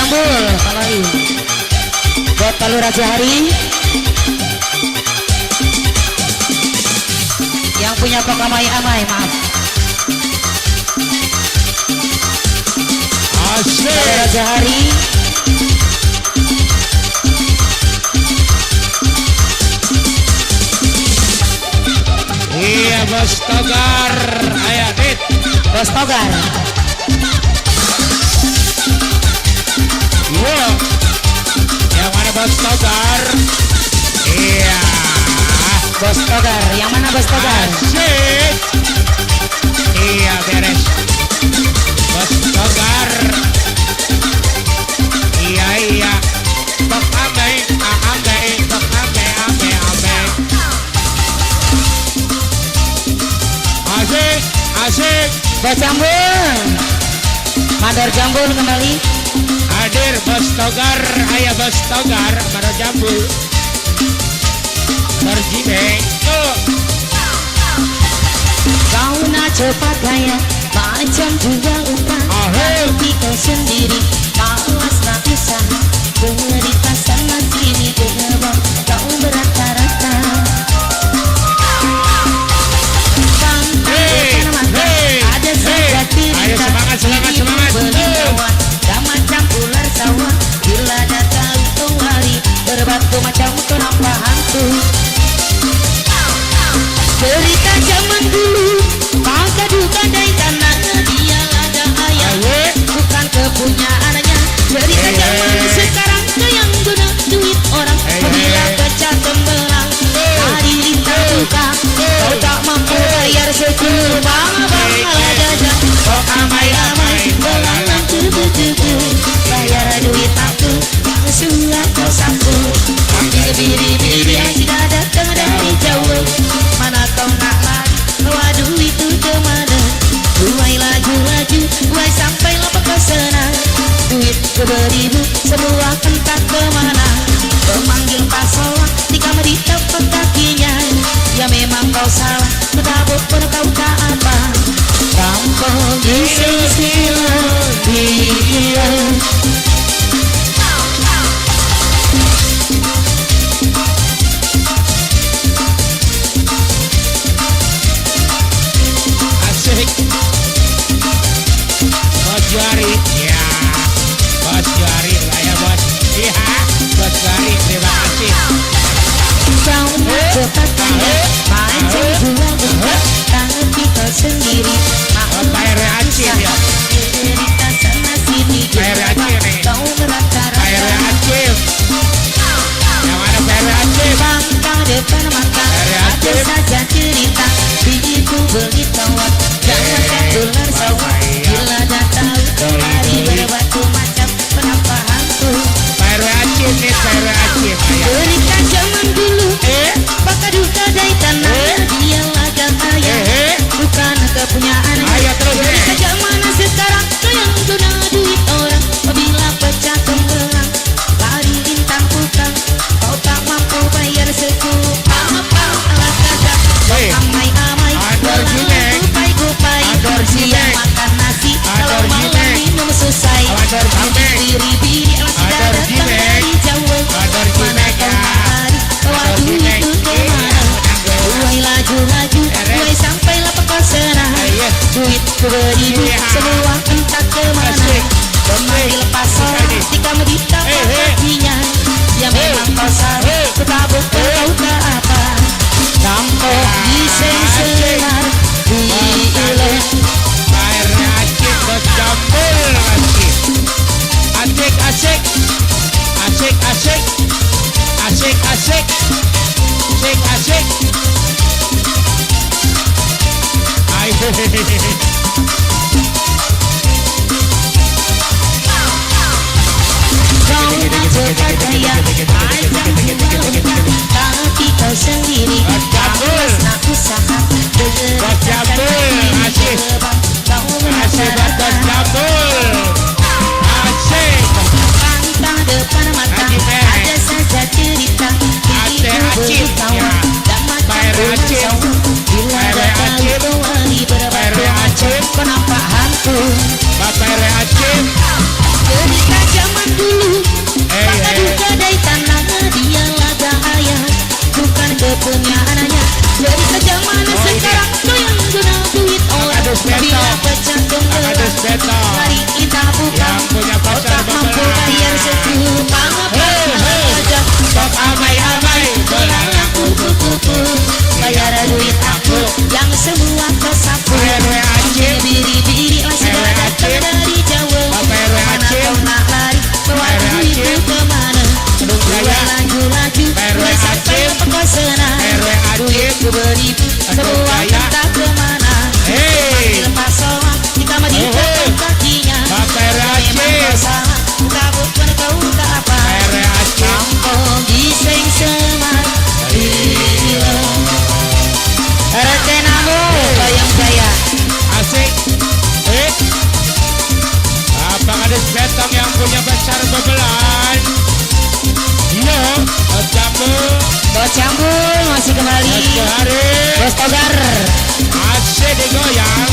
Jambul kembali buat Palu Raja Hari yang punya Pak Amai, maaf. Asik Palu Raja Hari iya Bos Togar ayo Dit Bos Togar. wow. Yang mana Bos Togar iya Bos Togar, yang mana Bos Togar? asik iya beres Bos Togar iya Bok ame Bok ame asik Bos Jambul, Mador Jambul kembali. hadir Bos Togar ayah Bos Togar Mador Jambul Berjibeng tuh Kau nak cepat gaya macam juga upah, tapi kau sendiri malas nak usaha. Derita sana sini gerbang kau berata-rata. Ada saja cerita berlawan, dah macam ular sawah. Bila datang hari berbatu macam kenapa hantu. Cerita zaman dulu, maka duka dari tanah dia ada ayah, bukan kepunyaannya. Cerita zaman sekarang ke yang guna duit orang, bila pecah tembelang hari lintah duka, kau tak mampu bayar sekul bang ala jajan. Kau amai belangan cebu-cebu, bayar duit aku surat kau sapu. Ambil biri-biri yang sudah datang dari jauh, mana kau nak lari, waduh itu kemana. Buai laju-laju, buai sampai lapar pesanan. Duit beribu, semua entah kemana. Memanggil pasola, di kamar di tempat kakinya. Ya memang kau salah, bertabuk pun kau tak apa. Kampung di sisilah dia. asik Bos Juari ya Bos Juari lah ya Bos iya Bos Juari terima kasih Kau nak cepat kaya macam jual berat, tapi kau sendiri Pak RW Aceh ya cerita sana sini Pak RW Aceh nih kau Pak berata-rata. RW Aceh yang mana Pak RW Aceh Bangkang depan mata ada saja cerita, bijiku beritahuan jangan ular sawah. Bila datang hari berbatu macam kenapa hantu. Pak RW Aceh nih Pak RW Aceh Cerita zaman dulu, maka duka dari tanah dia laga kaya, bukan kepunyaan. Ayo terus Cerita zaman sekarang kau yang guna duit orang, bila pecah tembelang lari lintang tukang, kau tak mampu bayar sekul apa ala kata. Amai-amai Ador Jimeng kupai Ador siang Jimeng makan nasi, kalau Ador malam Jimeng minum selesai. Ador Jimeng Biri-biri yang sudah Ador datang Jimeng dari jauh, Ador mana Jimeng kau ya lari, waduh Jimeng itu kemana. Buai laju-laju, buai sampai lapar pesanan. Duit beribu, semua entah kemana. Memanggil pasola, di kamar di tempat kakinya. Ya memang kau salah, ketabuk kau tak apa. Kampung di sengselar, di ilah. Pak RW Aceh Bos Jambul asik asik asik asik asik asik asik asik ayo Kau nak cepat kaya, ajak jual, tapi kau sendiri malas nak usaha. Bos Jambul asik Kau asik buat Bos Jambul asik pantang depan mata ada saja cerita, bijiku beritahuan dan macam ular sawah. Bila datang hari berbatu macam kenapa hantu. Bapak RW Aceh Cerita zaman dulu punya pacar bebelan. Yo, Bos Jambul. Bos Jambul masih kembali. Bos Johari. Bos Togar. Asik digoyang.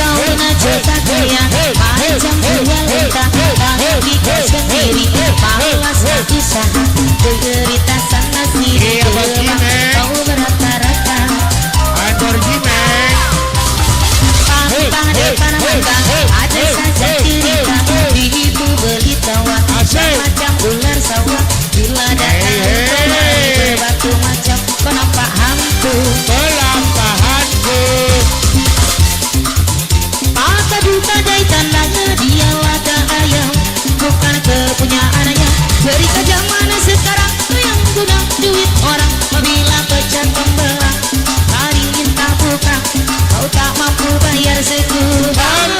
Kau najota goyang macam buah lentah, bagi kau sendiri malas usaha derita sana sini kau berata-rata Antor Jimeng. pampah depan mata ada saja cerita itu beli tawa macam ular sawah bila datang berbatu macam kau nampak hantu Pelampahanku. Duta dai tandanya dia lada ayam bukan kepunyaannya dari zaman sekarang yang guna duit orang bila pecah pembelah hari minta buka kau tak mampu bayar sekubang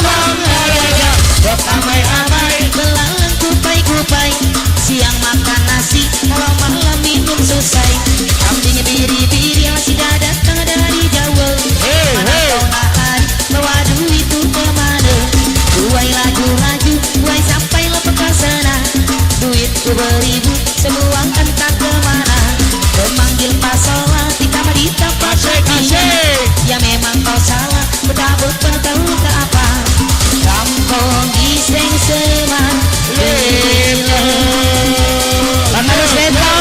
aja amai-amai belalang kupai-kupai siang makan nasi kalau malam minum selesai kambing biri-biri masih datang dari Jawa mana kau nak lari bawa duit itu kemana buai laju-laju buai sampai lepas ke sana duit ku beribu semua entah kemana memanggil pasola tika madita paseki ya memang kau salah bedabut tahu ke apa kampung giseng semar lelo harus beto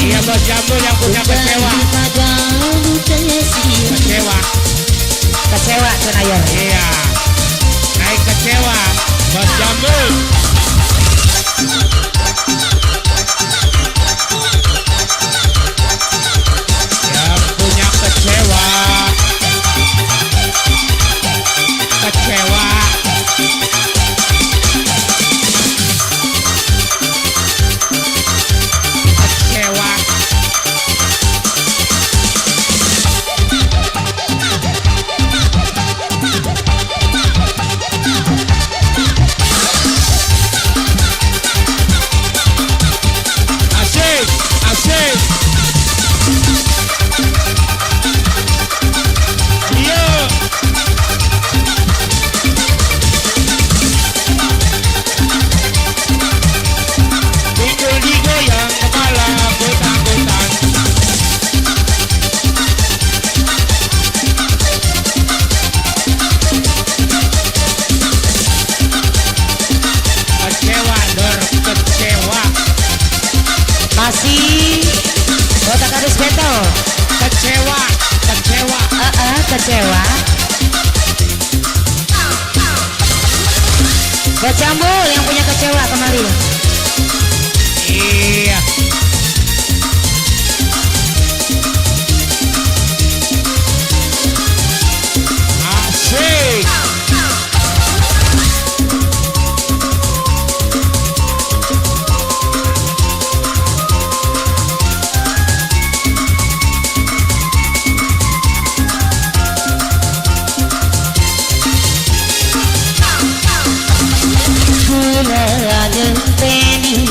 Iya Bos Jambul yang punya kecewa. Kecewa Senayan. Iya. Naik kecewa Bos Jambul. Yang punya kecewa. Kecewa. Kecewa. Asik, asik. Iya. Pikul digoyang kepala butang-butang. Kecewa, Dor, kecewa. Masih otak harus beto. Kecewa, kecewa. Kecewa. Bos Jambul yang punya kecewa kembali. Iya. Asik. Gula nyenteni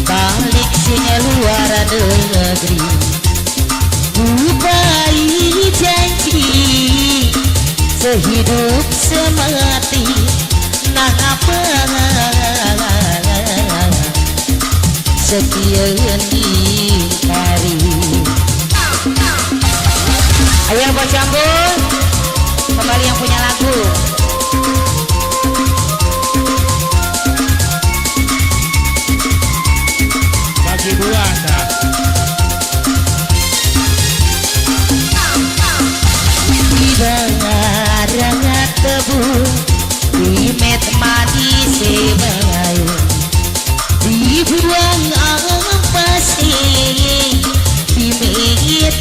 balik sini luar negeri bubai janji sehidup semati nah apa sekian hari ayo Bos Jambul kembali yang punya lagu. Bagi dua dah. Di barangat tebu di met mati sebayu dibuang apa sih di meet